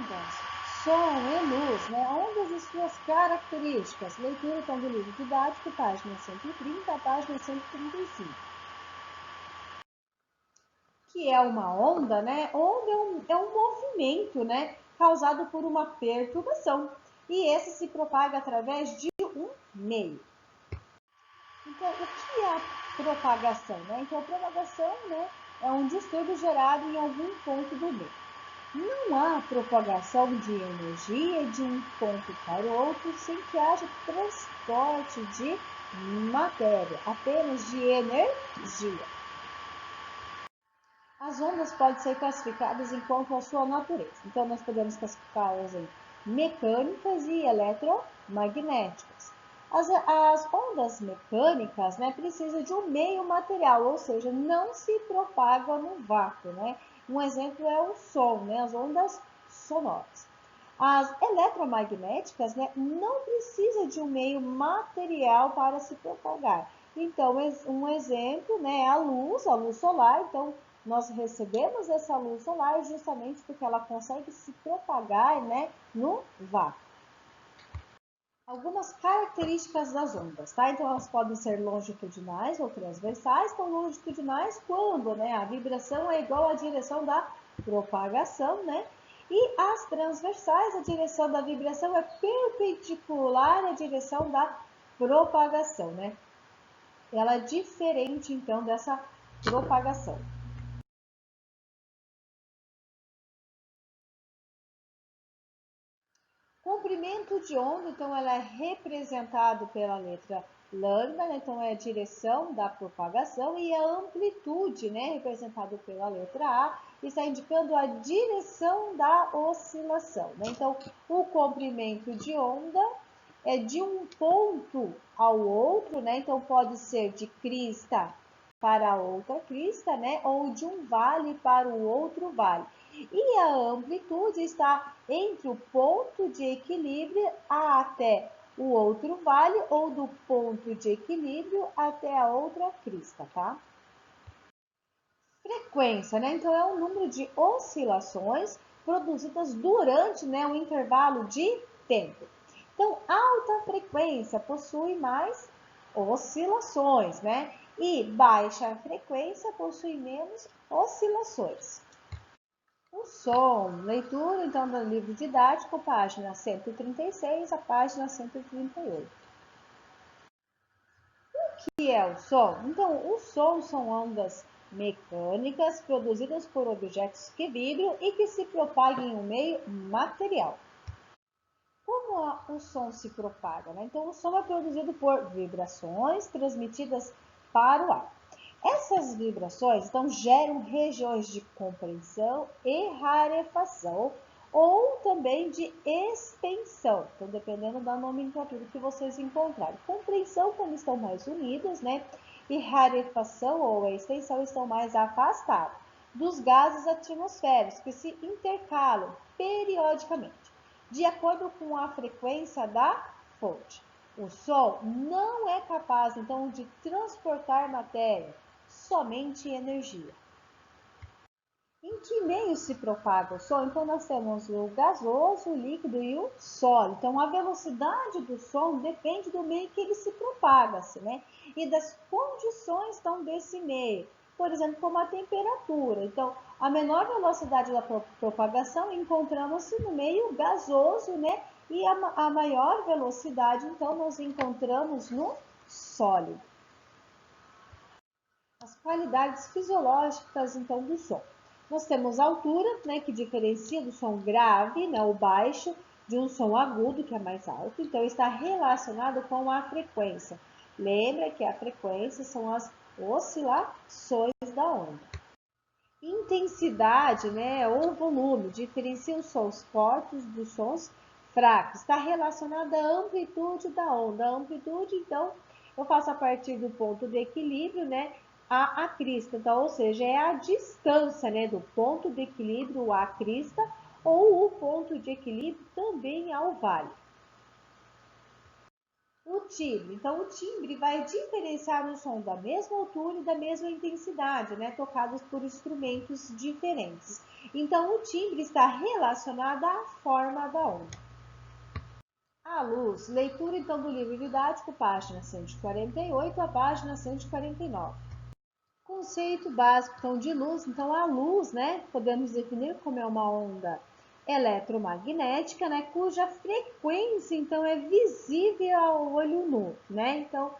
ondas, som e luz, né? Ondas e suas características. Leitura então do livro didático, página 130 a página 135. Que é uma onda, né? Onda é um movimento, né? Causado por uma perturbação. E esse se propaga através de um meio. Então, o que é a propagação, né? Então, a propagação, né, é um distúrbio gerado em algum ponto do meio. Não há propagação de energia de um ponto para o outro sem que haja transporte de matéria, apenas de energia. As ondas podem ser classificadas enquanto a sua natureza. Então, nós podemos classificá-las em mecânicas e eletromagnéticas. As ondas mecânicas, né, precisam de um meio material, ou seja, não se propagam no vácuo, né? Um exemplo é o som, né, as ondas sonoras. As eletromagnéticas, né, não precisam de um meio material para se propagar. Então, um exemplo, né, é a luz solar. Então, nós recebemos essa luz solar justamente porque ela consegue se propagar, né, no vácuo. Algumas características das ondas, tá? Então, elas podem ser longitudinais ou transversais. Então, longitudinais quando, né, a vibração é igual à direção da propagação, né? E as transversais, a direção da vibração é perpendicular à direção da propagação, né? Ela é diferente, então, dessa propagação. Comprimento de onda, então, ela é representado pela letra lambda, né? Então, é a direção da propagação, e a amplitude, né, representado pela letra A, está indicando a direção da oscilação, né? Então, o comprimento de onda é de um ponto ao outro, né? Então, pode ser de crista para outra crista, né? Ou de um vale para o outro vale. E a amplitude está entre o ponto de equilíbrio até o outro vale, ou do ponto de equilíbrio até a outra crista, tá? Frequência, né? Então, é o número de oscilações produzidas durante, né, um intervalo de tempo. Então, alta frequência possui mais oscilações, né? E baixa frequência possui menos oscilações. O som, leitura então do livro didático, página 136 a página 138. O que é o som? Então, o som são ondas mecânicas produzidas por objetos que vibram e que se propagam em um meio material. Como o som se propaga, né? Então, o som é produzido por vibrações transmitidas para o ar. Essas vibrações, então, geram regiões de compressão e rarefação, ou também de expansão, então, dependendo da nomenclatura que vocês encontrarem. Compressão, quando estão mais unidas, né? E rarefação ou expansão estão mais afastados dos gases atmosféricos, que se intercalam periodicamente de acordo com a frequência da fonte. O Sol não é capaz, então, de transportar matéria, somente energia. Em que meio se propaga o som? Então, nós temos o gasoso, o líquido e o sólido. Então, a velocidade do som depende do meio que ele se propaga, né? E das condições, então, desse meio. Por exemplo, como a temperatura. Então, a menor velocidade da propagação encontramos no meio gasoso, né? E a maior velocidade, então, nós encontramos no sólido. As qualidades fisiológicas, então, do som. Nós temos a altura, né, que diferencia do som grave, né, ou baixo, de um som agudo, que é mais alto. Então, está relacionado com a frequência. Lembra que a frequência são as oscilações da onda. Intensidade, né, ou volume, diferencia os sons fortes dos sons fracos. Está relacionada à amplitude da onda. A amplitude, então, eu faço a partir do ponto de equilíbrio, né, a crista. Então, ou seja, é a distância, né, do ponto de equilíbrio à crista, ou o ponto de equilíbrio também ao vale. O timbre. Então, o timbre vai diferenciar o som da mesma altura e da mesma intensidade, né, tocados por instrumentos diferentes. Então, o timbre está relacionado à forma da onda. A luz, leitura então do livro didático, página 148 a página 149. Conceito básico então de luz. Então, a luz, né, podemos definir como é uma onda eletromagnética, né, cuja frequência então é visível ao olho nu, né? Então,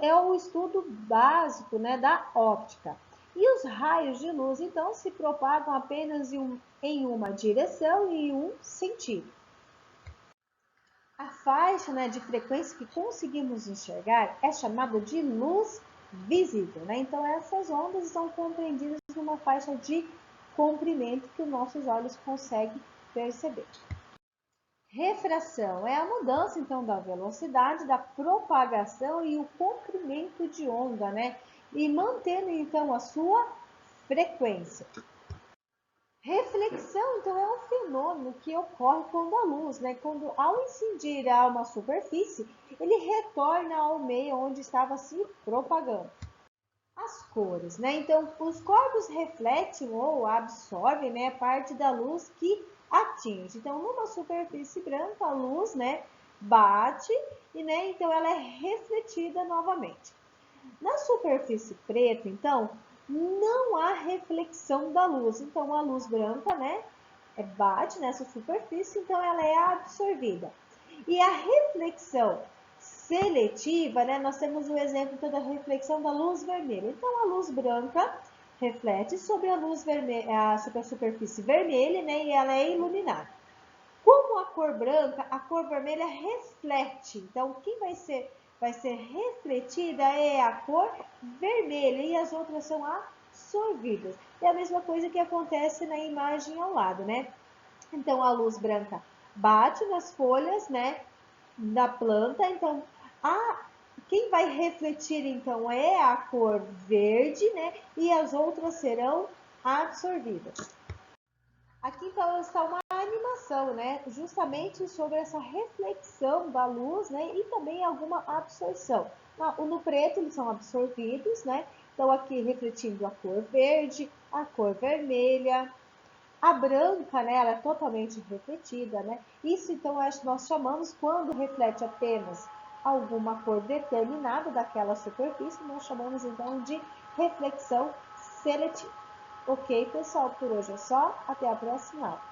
é o estudo básico, né, da óptica. E os raios de luz então se propagam apenas em uma direção e em um sentido. A faixa, né, de frequência que conseguimos enxergar é chamada de luz visível, né? Então, essas ondas são compreendidas numa faixa de comprimento que os nossos olhos conseguem perceber. Refração é a mudança, então, da velocidade, da propagação e o comprimento de onda, né? E mantendo, então, a sua frequência. Reflexão, então, é um fenômeno que ocorre quando a luz, né, quando ao incidir a uma superfície, ele retorna ao meio onde estava se propagando. As cores, né? Então, os corpos refletem ou absorvem, né, parte da luz que atinge. Então, numa superfície branca, a luz, né, bate e, né, então ela é refletida novamente. Na superfície preta, então, não há reflexão da luz. Então, a luz branca, né, bate nessa superfície, então ela é absorvida. E a reflexão seletiva, né, nós temos o exemplo da reflexão da luz vermelha. Então, a luz branca reflete sobre a luz vermelha, sobre a superfície vermelha, né, e ela é iluminada. Como a cor branca, a cor vermelha reflete. Então, quem vai ser refletida é a cor vermelha e as outras são absorvidas. É a mesma coisa que acontece na imagem ao lado, né? Então, a luz branca bate nas folhas, né, da planta. Então, quem vai refletir, então, é a cor verde, né? E as outras serão absorvidas. Aqui então está uma animação, né? Justamente sobre essa reflexão da luz, né? E também alguma absorção. No preto eles são absorvidos, né? Então aqui refletindo a cor verde, a cor vermelha, a branca, né? Ela é totalmente refletida, né? Isso então nós chamamos quando reflete apenas alguma cor determinada daquela superfície, nós chamamos então de reflexão seletiva. Ok, pessoal, por hoje é só. Até a próxima aula.